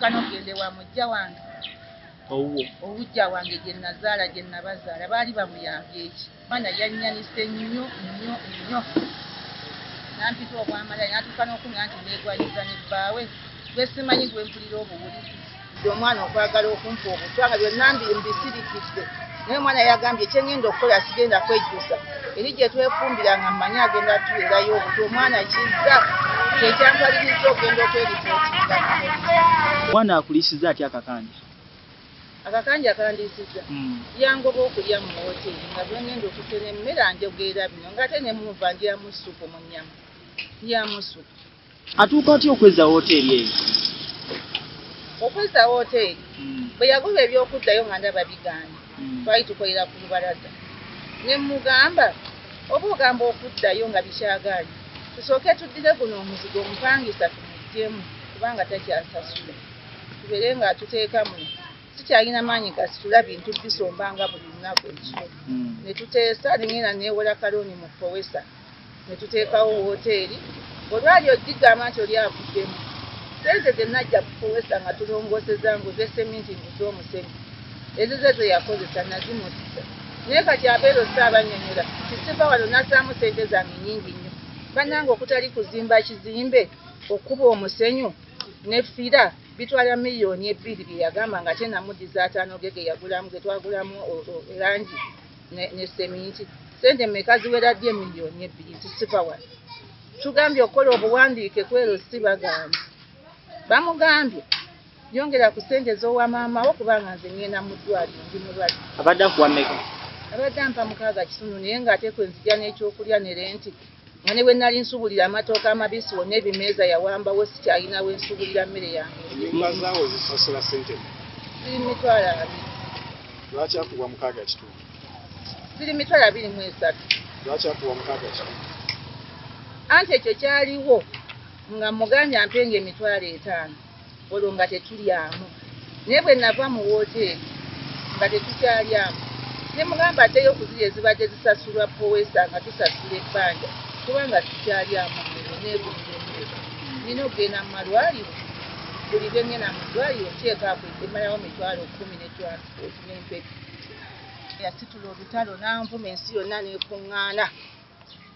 natuuka n'ogende wa mujja wange owujja wange gye nazaala gye nabazaala baali bamuyambye eki mwana yannyanise nnyo nampita obwamalayo natuuka n'okuŋŋa nti neegwanyiza ne bbaawe gwe simanyi gwe mpulira obuwulizi omwana okwagala okumpa obutwa nga byonna mbisirikidde naye omwana yagambye kyengenda okukola sigenda kwejjusa eri gye twefumbira nga mmanyi agenda tuweerayo obutwa omwana kizza kyekyantwaliriza ogenda okweripootinga omwana akulisiza atya akakanja akandiisizza yangoba okulya mu woteeri nga bwengenda okutera emmere anjogerera bino ng'ate ne muva ndyamu ssupu mu nnyama ndyamu ssupu atuuka atya okweza woteeri eyo okweza woteeri bwe yagoba ebyokuddayo nga ndaba bigaanye twali tukolera ku lubalaza ne mugamba oba ogamba okuddayo nga bikyagaanye tusooke tuddire guno omuzigo omupangisa tumugyemu kubanga takyasasula tubeere nga tuteeka muno sikyalina maanyi gasitula bintu bisombanga buli lunaku ekiro ne tuteesa nengenda neewola kalooni mu fowesa ne tuteekawo woteeri olwali odigamba nti oli avuddemu sente ze najja kufowesa nga tulongooseza nguze seminti nguze omusenyu ezo ze yakozesa nazimutisa naye kati abeero saabanyonyola kisiva wano nasaamu sente zange nnyingi nnyo bannange okutali kuzimba kizimbe okuba omusenyu ne fira bitwala miliyoni 2 bye yagamba nga ate namudiza 5 gege yagulamu ge twagulamu erangi ne seminti sente mmeka ziwera ddye miliyoni 2 tisiva wano tugambye okukola obuwandiike kwero sibagambye bamugambye yongera ku sente z'owa maamawo kubanga nze ngenda mu ddwaliro ndi mulwadde abadde akuwa mmeka abadde ampa 6 naye ng'ate kwe nzija n'ekyokulya ne renti nga ne bwe nali nsubulira amatooka amabisi wonna ebimeeza yawambawo sikyalina we nsubulira mmere yange mazaawo zisasula sente ziri mitwalo 2 lwaki akuwa 6 ziri mitwalo 23 lwaki akuwa 6 anti ekyo kyaliwo nga mugambye ampenga emitwalo 5 olwo nga tetulyamu naye bwe nava mu woteeri nga tetukyalyamu ne mugamba ateyo okuzirya ezibadde zisasulwa powesa nga tusasula ebbanja kubanga tukyalyamu mmere neegulira emmere nina okugenda mu malwaliro buli lwe ngenda mu ddwaliro nteekaako emalawo mitwalo 10 ne transport n'empeke yasitula olutalo nanvuma ensi yonna neekuŋŋaana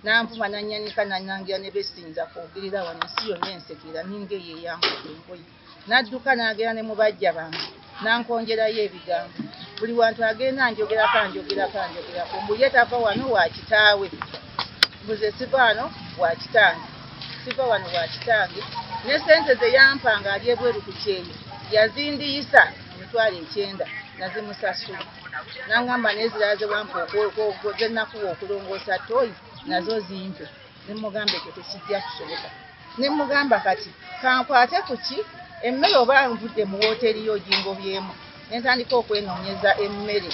nanvuma nanyanika nanangira ne besinza kwogirira wano ensi yonna ensekera ninga eyo eyambuka engoye n'adduka n'agera ne mu bajja bange nankonjerayo ebigambo buli wantu agenda anjogerako mbuye tava wano wa kitaawe mbuze siva wano wa kitange siva wano wa kitange ne sente ze yampanga ali ebweru ku kyeyo yazindiyisa emitwalo 9 nazimusasula nangamba nezirala ze wampa zenakuwa okulongoosa toyi nazo zimpe nemugamba ekyo tekijja kusoboka nemugamba kati kankwate kuki emmere oba nvudde mu woteeri yo gingobyemu nentandika okwenoonyeza emmere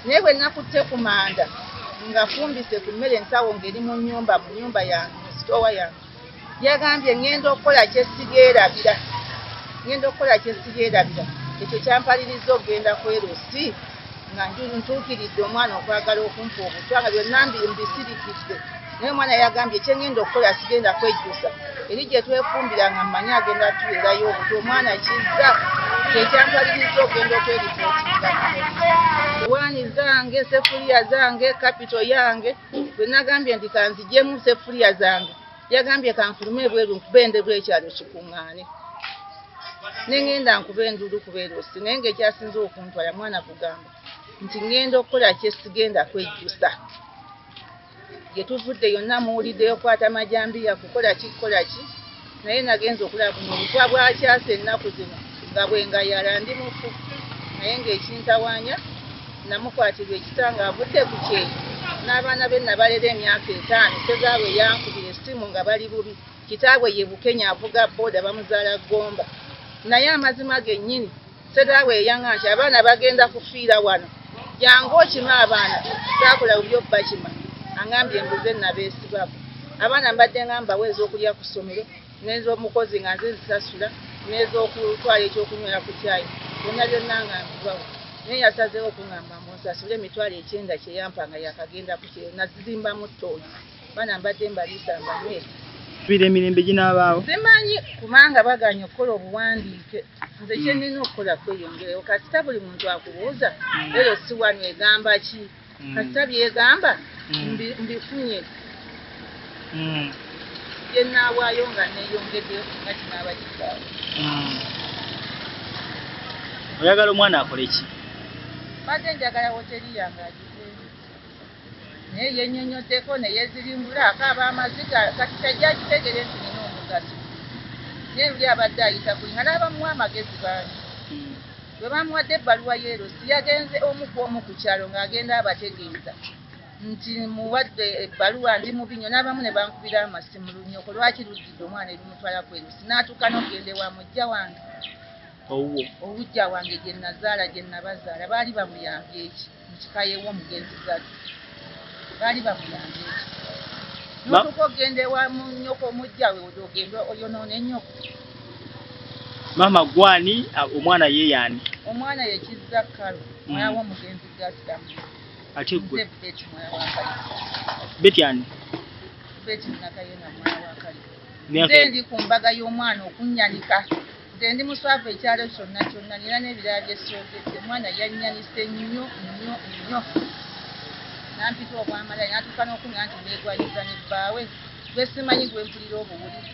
naye bwe nakutte ku manda nga fumbise ku mmere ensawo ng'eri mu nyumba yange mu sitowa yange yagambye ngenda okukola kyesigeerabira ekyo kyampaliriza okugenda kwerosi nga ntuukiridde omwana okwagala okumpa obutwa nga byonna mbisirikidde naye omwana yagambye kyengenda okukola sigenda kwejjusa eri gye twefumbira nga mmanyi agenda tuweerayo obutwa omwana kizza kyekyantwaliriza okugenda okweripootinga ewaani zange sefuliya zange kapito yange bwe nagambye nti kanzijemu sefuliya zange yagambye kanfulume ebweru nkuba endebwa ekyalo kikuŋŋaane nengenda nkuba enduulu kubeerosi naye ng'ekyasinze okuntwala mwana kugamba nti ngenda okukola kyesigenda kwejjusa gye tuvudde yonna muwuliddeyo kwata majambiya kukola ki naye nagenza okulaba buno obutwa bwakyasa ennaku zino nga bwengayala ndi mufu naye ng'ekintawaanya namukwatirwa ekitanga avudde ku kyeyo n'abaana be nabalera emyaka 5 sezaabwe yankubira essimu nga bali bubi kitaabwe ye Bukenya avuga booda bamuzaala Gomba naye amazima gennyini sezaabwe eyanga nti abaana bagenda kufiira wano jangu okima abaana saakola buli bakima angambye mbuze nabeesibako abaana mbadde ngamba weeza okulya ku ssomero n'ez'omukozi nga nze zisasula n'ez'okutwala ekyokunywera ku cyayi byonna byonna nga nzibawo naye yasazeewo okuŋŋamba munsasule emitwalo 9 kye yampa nga yakagenda ku kyeyo nazizimbamu ttooyi baana mbadde mbaliisa mbanywesa osuubira emirembe ginaabaawo? Simanyi kubanga baganya okukola obuwandiike. Nze kye nnina okukola kweyongereyo. Kasita buli muntu akubuuza ero si wano egamba ki? Kasita byegamba mbifunye. Bye nnaawaayo nga neeyongeddeyo nga kinaaba kikaawe. Oyagala omwana akole ki? Mbadde njagala woteri yange agizeemu. Naye yennyonnyoddeko ne yeezirimbula akaaba amaziga kati tajja agitegere nti nina omugaso. Naye luli abadde ayita kuli nga n'abamuwa amagezi baani. Bwe bamuwadde ebbaluwa y'erosi yagenze omu ku omu ku kyalo ng'agenda abategeeza nti muwadde ebbaluwa ndi mu binyo n'abamu ne bankubira amasimu lunyoko lwaki luddidde omwana ebimutwala ku erosi n'atuuka n'okugenda ewa mujja wange. Owujja wange gye nazaala gye nabazaala baali bamuyambye eki mu kika y'ew'omugenzi Gadde. Baali bamuyambye eki. N'otuuka okugenda ewa nnyoko omujja we ogenda oyonoona ennyoko. Maama gwani omwana ye yaani? Omwana ye Kizza Kalo mwala w'omugenzi Gadde. Ate gwe? Nze Beti mwala wa Kalisa. Beti ani? Beti Nakayena mwala wa Kalisa. Nze ndi ku mbaga y'omwana okunnyanika. Nze ndi muswafu ekyalo kyonna kyonna nina n'ebirala bye soogedde. Omwana yannyanise nnyo nnyo nnyo. Nampita obwamalayo n'atuuka n'okuŋŋa nti neegwanyiza ne bbaawe. Gwe simanyi gwe mpulira obuwulizi.